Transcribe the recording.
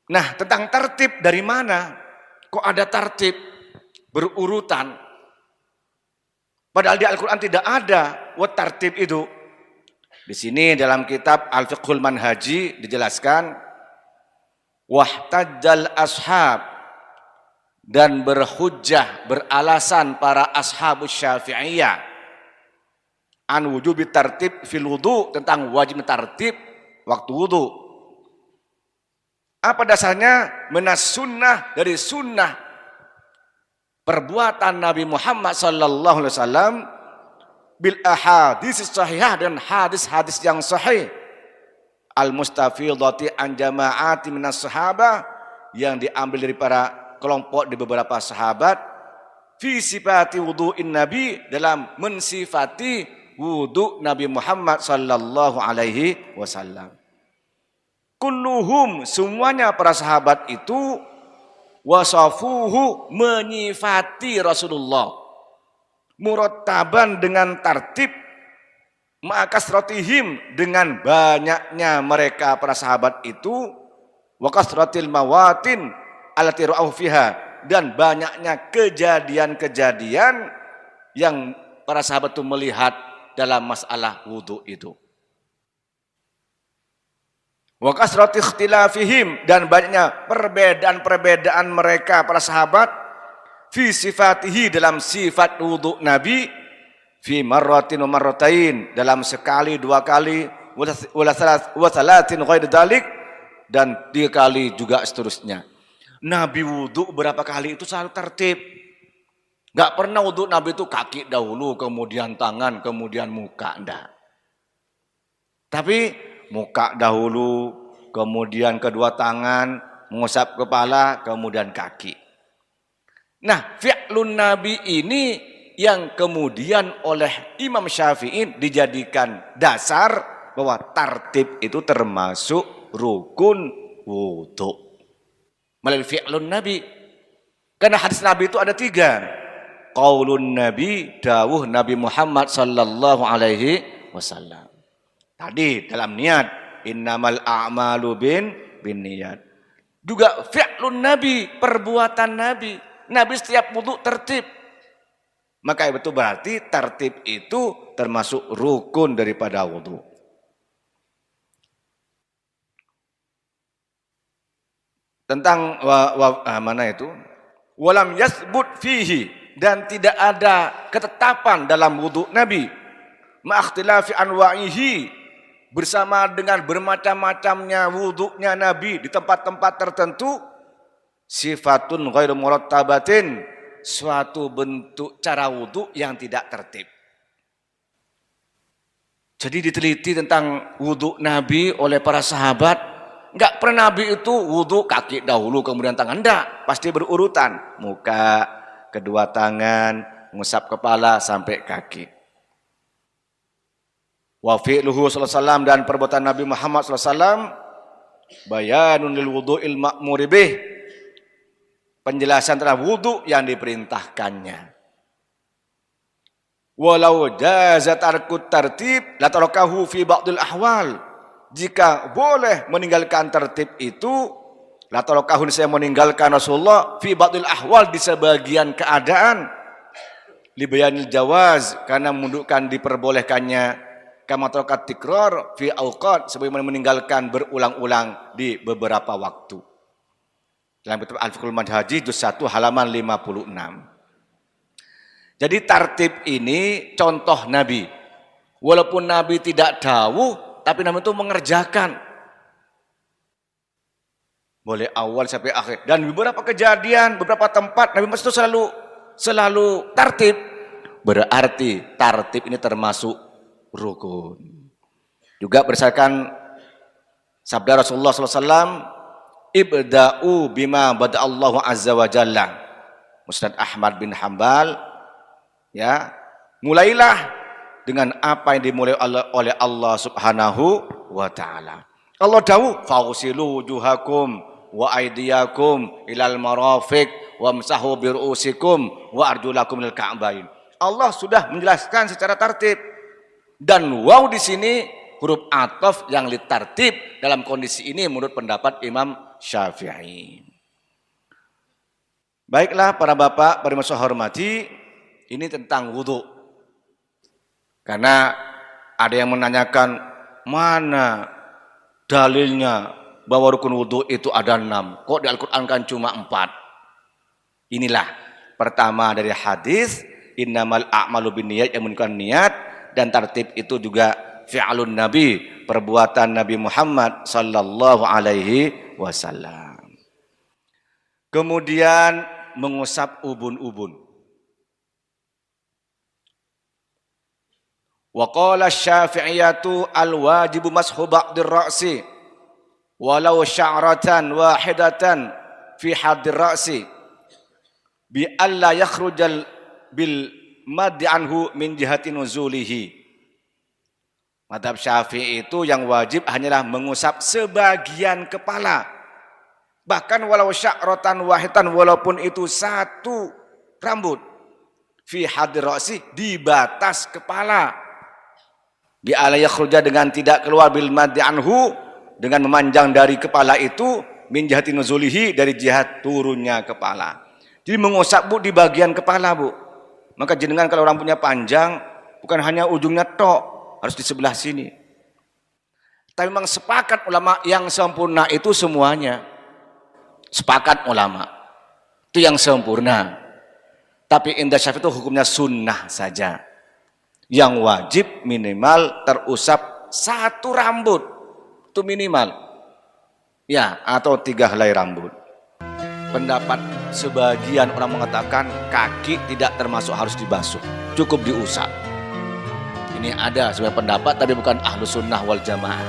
Nah, tentang tertib dari mana? Kok ada tertib berurutan? Padahal di Al-Quran tidak ada tertib itu. Di sini dalam kitab Al-Fiqhul Manhaji dijelaskan, wahtajjal ashab, dan berhujjah, beralasan para ashabus syafi'iyah an wujubi tartib fil wudu, tentang wajib tartib waktu wudu. Apa dasarnya? Minas sunnah, dari sunnah perbuatan Nabi Muhammad sallallahu alaihi wasallam, bil ahadits sahihah, dan hadis-hadis yang sahih, al mustafidati an jama'ati minas sahabah, yang diambil dari para kelompok di beberapa sahabat, fi sifati wudu'in nabi, dalam mensifati wudu Nabi Muhammad sallallahu alaihi wasallam. Kulluhum, semuanya para sahabat itu, wasafuhu, menyifati Rasulullah, murattaban, dengan tartib, ma'akasratihim, dengan banyaknya mereka para sahabat itu, wa kasratil mawatin allati ra'au fiha, dan banyaknya kejadian-kejadian yang para sahabat itu melihat dalam masalah wudu itu. Wa kasrati ikhtilafihim, dan banyaknya perbedaan-perbedaan mereka para sahabat, fi sifatihi, dalam sifat wudu Nabi, fi marratin wa marratain, dalam sekali, dua kali, wa salatin ghairi dzalik, dan 3 kali juga seterusnya. Nabi wudu berapa kali itu selalu tertib. Enggak pernah wudu Nabi itu kaki dahulu, kemudian tangan, kemudian muka, enggak. Tapi muka dahulu, kemudian kedua tangan, mengusap kepala, kemudian kaki. Nah, fi'lun Nabi ini yang kemudian oleh Imam Syafi'i dijadikan dasar bahwa tartib itu termasuk rukun wudu melalui fi'lun Nabi. Karena hadis Nabi itu ada 3. Qaulun Nabi, dawuh Nabi Muhammad sallallahu alaihi wasallam. Tadi dalam niat, innamal a'malu bin niat. Juga fi'lun Nabi, perbuatan Nabi. Nabi setiap wudu tertib. Maka itu berarti tertib itu termasuk rukun daripada wudu. Tentang mana itu? Walam yasbut fihi, dan tidak ada ketetapan dalam wudu Nabi, ma'akhtilafi anwa'ihi, bersama dengan bermacam-macamnya wudunya Nabi di tempat-tempat tertentu, sifatun ghairu murattabatin, suatu bentuk cara wudu yang tidak tertib. Jadi diteliti tentang wudu Nabi oleh para sahabat. Enggak pernah Nabi itu wudu kaki dahulu kemudian tangan, enggak, pasti berurutan, muka, kedua tangan, mengusap kepala sampai kaki. Wa fi'luhu sallallahu alaihi wasallam, dan perbuatan Nabi Muhammad sallallahu alaihi wasallam, bayanun lil wudu'il ma'muri bih, penjelasan tentang wudu yang diperintahkannya. Walau jaza tarkut tartib la tarakahu fi ba'dil ahwal, jika boleh meninggalkan tertib itu, la tarakahu, saya meninggalkan Rasulullah, fi ba'dil ahwal, di sebagian keadaan, li bayanil jawaz, karena menunjukkan diperbolehkannya, kama tarakat tikrar fi awqat, sebagaimana meninggalkan berulang-ulang di beberapa waktu. Dalam kitab Al-Fiqhul Manhaji juz 1 halaman 56. Jadi tartib ini contoh Nabi. Walaupun Nabi tidak dawuh, tapi Nabi itu mengerjakan. Boleh awal sampai akhir. Dan beberapa kejadian, beberapa tempat Nabi itu selalu tertib. Berarti tertib ini termasuk rukun. Juga berdasarkan sabda Rasulullah SAW, ibda'u bima bada'allahu azza wa jalla, Musnad Ahmad bin Hanbal, ya, mulailah dengan apa yang dimulai oleh Allah subhanahu wa ta'ala. Allah dawuh, fausilu wujuhakum wa aydiyakum ilal marafiq wamsahu biru'usikum wa arjulakum lil ka'bain. Allah sudah menjelaskan secara tertib. Dan waw di sini huruf ataf yang litartib dalam kondisi ini menurut pendapat Imam Syafi'i. Baiklah para bapak, para yang saya hormati, ini tentang wudhu. Karena ada yang menanyakan mana dalilnya bahwa rukun wudhu itu ada 6. Kok di Al-Quran kan cuma 4? Inilah pertama dari hadis innamal a'malu binniyat, yang menunjukkan niat, dan tertib itu juga fi'lun Nabi, perbuatan Nabi Muhammad sallallahu alaihi wasallam. Kemudian mengusap ubun-ubun. Wa qala Syafi'iyatu al-wajibu mashu ba'dir ra'si walau sya'ratan wahidatan fi haddir ra'si bi alla yakhrujal bil maddi anhu min jihati nuzulihi. Mazhab Syafi'i itu yang wajib hanyalah mengusap sebagian kepala. Bahkan walau sya'ratan wahidatan, walaupun itu satu rambut. Fi haddir ra'si, di batas kepala. Bi alla yakhruja, dengan tidak keluar bil maddi anhu, dengan memanjang dari kepala itu, min jihati nuzulihi, dari jihad turunnya kepala. Jadi mengusap Bu di bagian kepala Bu. Maka jenengan kalau rambutnya panjang, bukan hanya ujungnya tok, harus di sebelah sini. Tapi memang sepakat ulama yang sempurna itu semuanya. Sepakat ulama. Itu yang sempurna. Tapi indah Syafi'i itu hukumnya sunnah saja. Yang wajib minimal terusap satu rambut. Itu minimal. Ya, atau 3 helai rambut. Pendapat sebagian orang mengatakan kaki tidak termasuk harus dibasuh, cukup diusap. Ini ada sebagai pendapat, tapi bukan ahlu sunnah wal jamaah.